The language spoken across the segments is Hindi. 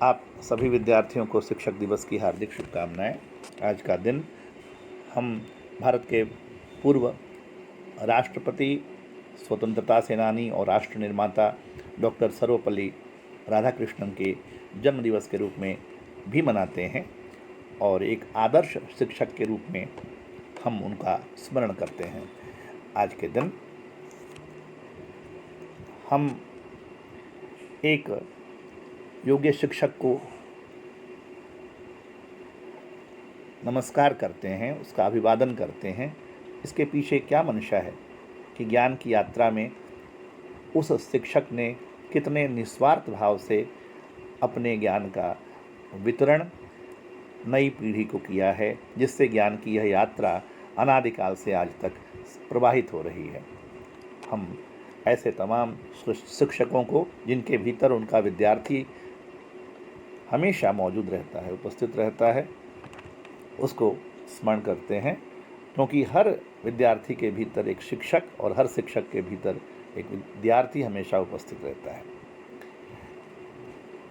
आप सभी विद्यार्थियों को शिक्षक दिवस की हार्दिक शुभकामनाएं। आज का दिन हम भारत के पूर्व राष्ट्रपति, स्वतंत्रता सेनानी और राष्ट्र निर्माता डॉक्टर सर्वपल्ली राधाकृष्णन के जन्म दिवस के रूप में भी मनाते हैं और एक आदर्श शिक्षक के रूप में हम उनका स्मरण करते हैं। आज के दिन हम एक योग्य शिक्षक को नमस्कार करते हैं, उसका अभिवादन करते हैं। इसके पीछे क्या मंशा है कि ज्ञान की यात्रा में उस शिक्षक ने कितने निस्वार्थ भाव से अपने ज्ञान का वितरण नई पीढ़ी को किया है, जिससे ज्ञान की यह यात्रा अनादिकाल से आज तक प्रवाहित हो रही है। हम ऐसे तमाम शिक्षकों को, जिनके भीतर उनका विद्यार्थी हमेशा मौजूद रहता है, उपस्थित रहता है, उसको स्मरण करते हैं, क्योंकि हर विद्यार्थी के भीतर एक शिक्षक और हर शिक्षक के भीतर एक विद्यार्थी हमेशा उपस्थित रहता है।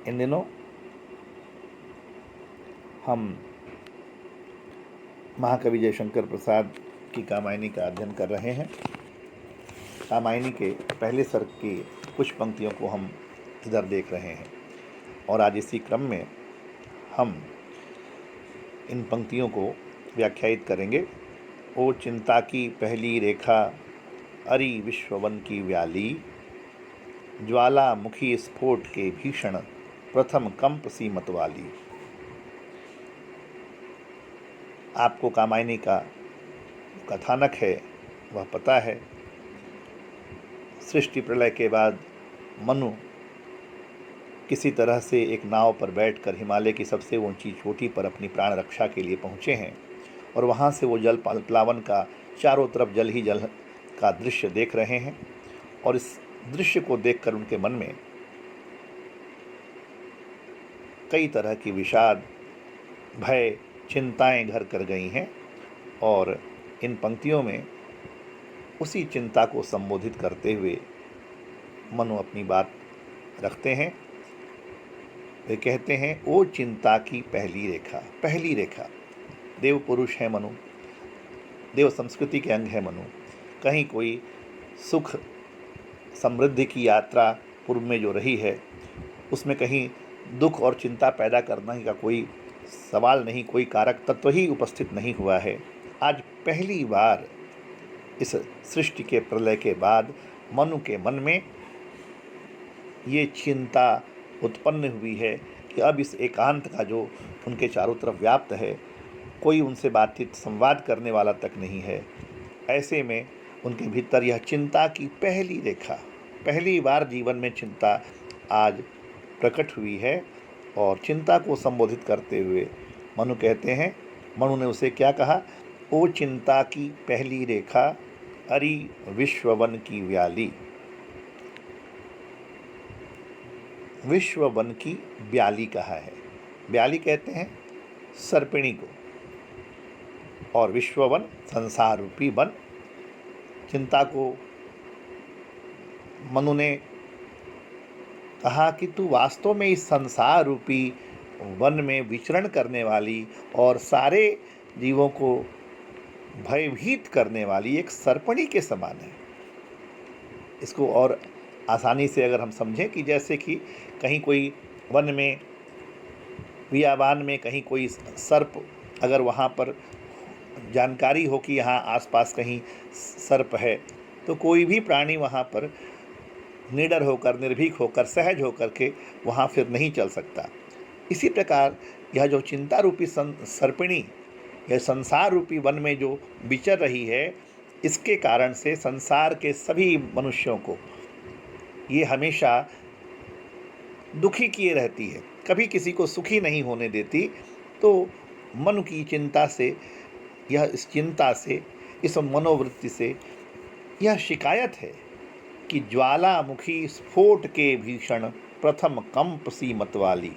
इन दिनों हम महाकवि जयशंकर प्रसाद की कामायनी का अध्ययन कर रहे हैं। कामायनी के पहले सर्ग की कुछ पंक्तियों को हम इधर देख रहे हैं और आज इसी क्रम में हम इन पंक्तियों को व्याख्यायित करेंगे। ओ चिंता की पहली रेखा, अरि विश्ववन की व्याली, ज्वालामुखी स्फोट के भीषण, प्रथम कंप सी मतवाली। आपको कामायनी का कथानक है वह पता है। सृष्टि प्रलय के बाद मनु किसी तरह से एक नाव पर बैठकर हिमालय की सबसे ऊंची चोटी पर अपनी प्राण रक्षा के लिए पहुँचे हैं और वहाँ से वो जल प्लावन का चारों तरफ जल ही जल का दृश्य देख रहे हैं। और इस दृश्य को देखकर उनके मन में कई तरह की विषाद, भय, चिंताएं घर कर गई हैं और इन पंक्तियों में उसी चिंता को संबोधित करते हुए मनु अपनी बात रखते हैं। वे कहते हैं, ओ चिंता की पहली रेखा। पहली रेखा, देव पुरुष है मनु, देव संस्कृति के अंग है मनु। कहीं कोई सुख समृद्धि की यात्रा पूर्व में जो रही है, उसमें कहीं दुख और चिंता पैदा करने का कोई सवाल नहीं, कोई कारक तत्व ही उपस्थित नहीं हुआ है। आज पहली बार इस सृष्टि के प्रलय के बाद मनु के मन में ये चिंता उत्पन्न हुई है कि अब इस एकांत का जो उनके चारों तरफ व्याप्त है, कोई उनसे बातचीत संवाद करने वाला तक नहीं है। ऐसे में उनके भीतर यह चिंता की पहली रेखा, पहली बार जीवन में चिंता आज प्रकट हुई है। और चिंता को संबोधित करते हुए मनु कहते हैं, मनु ने उसे क्या कहा, ओ चिंता की पहली रेखा, अरि विश्ववन की व्याली। विश्ववन की व्याली कहा है। व्याली कहते हैं सर्पिणी को और विश्ववन संसार रूपी वन। चिंता को मनु ने कहा कि तू वास्तव में इस संसार रूपी वन में विचरण करने वाली और सारे जीवों को भयभीत करने वाली एक सर्पणी के समान है। इसको और आसानी से अगर हम समझें कि जैसे कि कहीं कोई वन में, बियाबान में कहीं कोई सर्प, अगर वहाँ पर जानकारी हो कि यहाँ आसपास कहीं सर्प है, तो कोई भी प्राणी वहाँ पर निडर होकर, निर्भीक होकर, सहज होकर के वहाँ फिर नहीं चल सकता। इसी प्रकार यह जो चिंता रूपी सर्पिणी, यह संसार रूपी वन में जो विचर रही है, इसके कारण से संसार के सभी मनुष्यों को ये हमेशा दुखी किए रहती है, कभी किसी को सुखी नहीं होने देती। तो मन की चिंता से, यह इस चिंता से, इस मनोवृत्ति से यह शिकायत है कि ज्वालामुखी स्फोट के भीषण, प्रथम कंप सी मतवाली।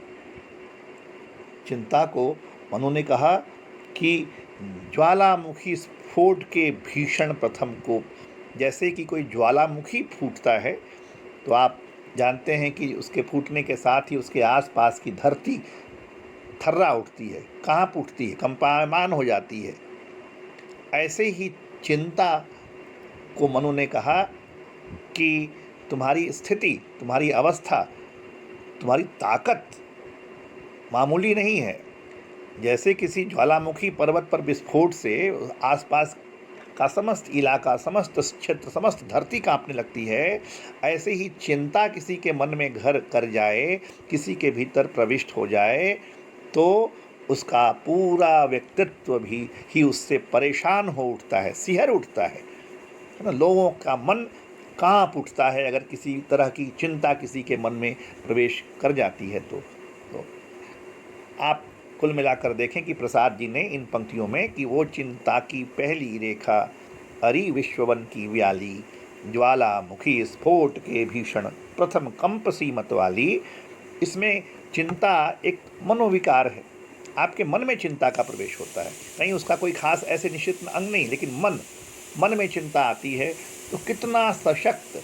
चिंता को मनु ने कहा कि ज्वालामुखी स्फोट के भीषण प्रथम को, जैसे कि कोई ज्वालामुखी फूटता है तो आप जानते हैं कि उसके फूटने के साथ ही उसके आसपास की धरती थर्रा उठती है, कांप उठती है, कंपायमान हो जाती है। ऐसे ही चिंता को मनु ने कहा कि तुम्हारी स्थिति, तुम्हारी अवस्था, तुम्हारी ताकत मामूली नहीं है। जैसे किसी ज्वालामुखी पर्वत पर विस्फोट से आसपास का समस्त इलाका, समस्त क्षेत्र, समस्त धरती कांपने लगती है, ऐसे ही चिंता किसी के मन में घर कर जाए, किसी के भीतर प्रविष्ट हो जाए, तो उसका पूरा व्यक्तित्व भी ही उससे परेशान हो उठता है, सिहर उठता है ना। लोगों का मन कांप उठता है अगर किसी तरह की चिंता किसी के मन में प्रवेश कर जाती है तो आप कुल मिलाकर देखें कि प्रसाद जी ने इन पंक्तियों में कि वो चिंता की पहली रेखा अरि विश्ववन की व्याली, ज्वालामुखी स्फोट के भीषण प्रथम कंप सीमत वाली, इसमें चिंता एक मनोविकार है। आपके मन में चिंता का प्रवेश होता है, कहीं उसका कोई खास ऐसे निश्चित अंग नहीं, लेकिन मन में चिंता आती है तो कितना सशक्त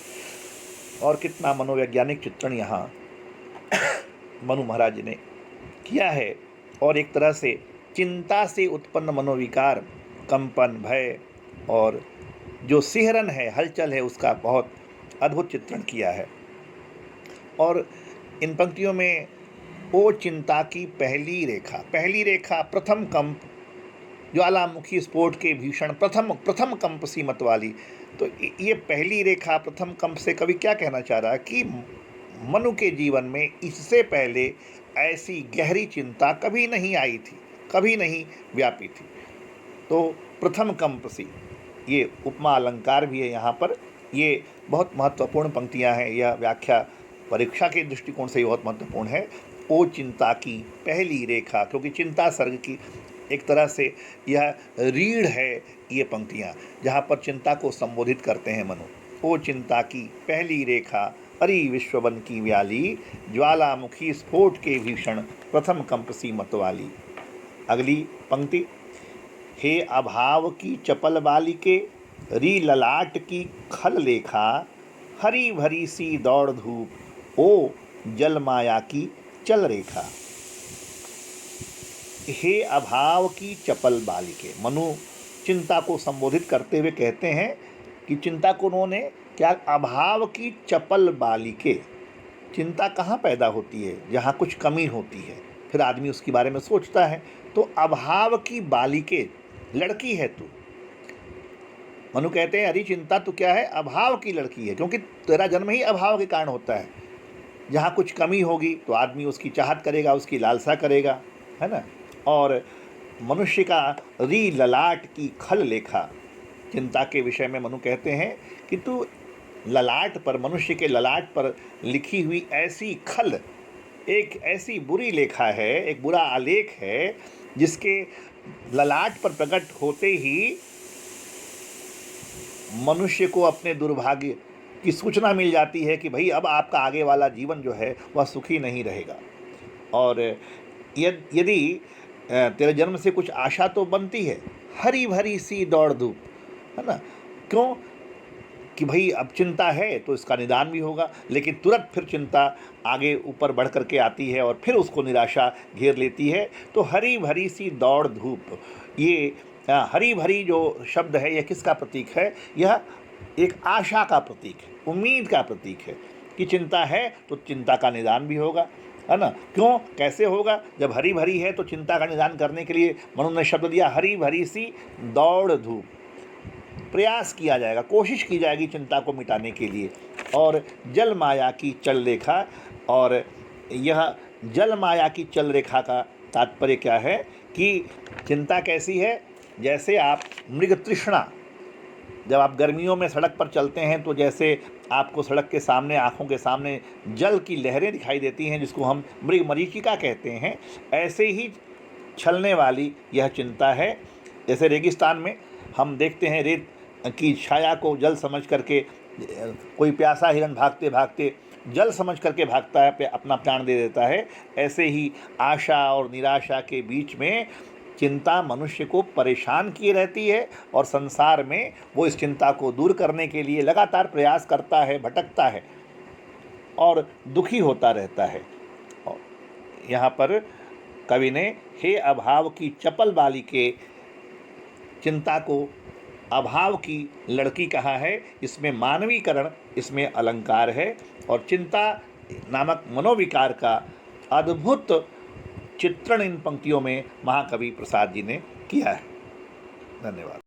और कितना मनोवैज्ञानिक चित्रण यहाँ मनु महाराज ने किया है। और एक तरह से चिंता से उत्पन्न मनोविकार, कंपन, भय और जो सिहरन है, हलचल है, उसका बहुत अद्भुत चित्रण किया है। और इन पंक्तियों में ओ चिंता की पहली रेखा प्रथम कंप, ज्वालामुखी स्फोट के भीषण प्रथम कंप सीमत वाली। तो ये पहली रेखा, प्रथम कंप से कवि क्या कहना चाह रहा है कि मनु के जीवन में इससे पहले ऐसी गहरी चिंता कभी नहीं आई थी, कभी नहीं व्यापी थी। तो प्रथम कंप सी, ये उपमा अलंकार भी है यहाँ पर। ये बहुत महत्वपूर्ण पंक्तियाँ हैं। यह व्याख्या परीक्षा के दृष्टिकोण से बहुत महत्वपूर्ण है। ओ चिंता की पहली रेखा, क्योंकि चिंता सर्ग की एक तरह से यह रीढ़ है, ये पंक्तियाँ जहाँ पर चिंता को संबोधित करते हैं मनु। ओ चिंता की पहली रेखा अरि विश्ववन की व्याली, ज्वालामुखी स्फोट के भीषण प्रथम कंप सीमत वाली। अगली पंक्ति, हे अभाव की चपल बालिके, री ललाट की खल लेखा, हरी भरी सी दौड़ धूप, ओ जल माया की चल रेखा। हे अभाव की चपल बालिके, मनु चिंता को संबोधित करते हुए कहते हैं कि चिंता को उन्होंने क्या, अभाव की चपल बालिके। चिंता कहाँ पैदा होती है? जहाँ कुछ कमी होती है, फिर आदमी उसके बारे में सोचता है। तो अभाव की बालिके, लड़की है तू। मनु कहते हैं अरे चिंता तो क्या है, अभाव की लड़की है, क्योंकि तेरा जन्म ही अभाव के कारण होता है। जहाँ कुछ कमी होगी तो आदमी उसकी चाहत करेगा, उसकी लालसा करेगा, है ना। और मनुष्य का री ललाट की खल लेखा, चिंता के विषय में मनु कहते हैं कि तू ललाट पर, मनुष्य के ललाट पर लिखी हुई ऐसी खल, एक ऐसी बुरी लेखा है, एक बुरा आलेख है, जिसके ललाट पर प्रकट होते ही मनुष्य को अपने दुर्भाग्य की सूचना मिल जाती है कि भाई अब आपका आगे वाला जीवन जो है वह सुखी नहीं रहेगा। और यदि तेरे जन्म से कुछ आशा तो बनती है, हरी भरी सी दौड़ धूप, है ना। क्यों कि भाई अब चिंता है तो इसका निदान भी होगा, लेकिन तुरंत फिर चिंता आगे ऊपर बढ़ करके आती है और फिर उसको निराशा घेर लेती है। तो हरी भरी सी दौड़ धूप, ये हरी भरी जो शब्द है यह किसका प्रतीक है? यह एक आशा का प्रतीक है, उम्मीद का प्रतीक है कि चिंता है तो चिंता का निदान भी होगा, है ना। क्यों, कैसे होगा? जब हरी भरी है तो चिंता का निदान करने के लिए मनु ने शब्द दिया हरी भरी सी दौड़ धूप। प्रयास किया जाएगा, कोशिश की जाएगी चिंता को मिटाने के लिए। और जल माया की चल रेखा, और यह जल माया की चल रेखा का तात्पर्य क्या है कि चिंता कैसी है? जैसे आप मृग तृष्णा, जब आप गर्मियों में सड़क पर चलते हैं तो जैसे आपको सड़क के सामने, आँखों के सामने जल की लहरें दिखाई देती हैं, जिसको हम मृग मरीचिका कहते हैं, ऐसे ही छलने वाली यह चिंता है। जैसे रेगिस्तान में हम देखते हैं रेत की छाया को जल समझ करके कोई प्यासा हिरन भागते भागते जल समझ करके भागता है, अपना प्राण दे देता है। ऐसे ही आशा और निराशा के बीच में चिंता मनुष्य को परेशान किए रहती है, और संसार में वो इस चिंता को दूर करने के लिए लगातार प्रयास करता है, भटकता है। और दुखी होता रहता है। और यहाँ पर कवि ने हे अभाव की चपल बाली के चिंता को अभाव की लड़की कहा है। इसमें मानवीकरण, इसमें अलंकार है और चिंता नामक मनोविकार का अद्भुत चित्रण इन पंक्तियों में महाकवि प्रसाद जी ने किया है। धन्यवाद।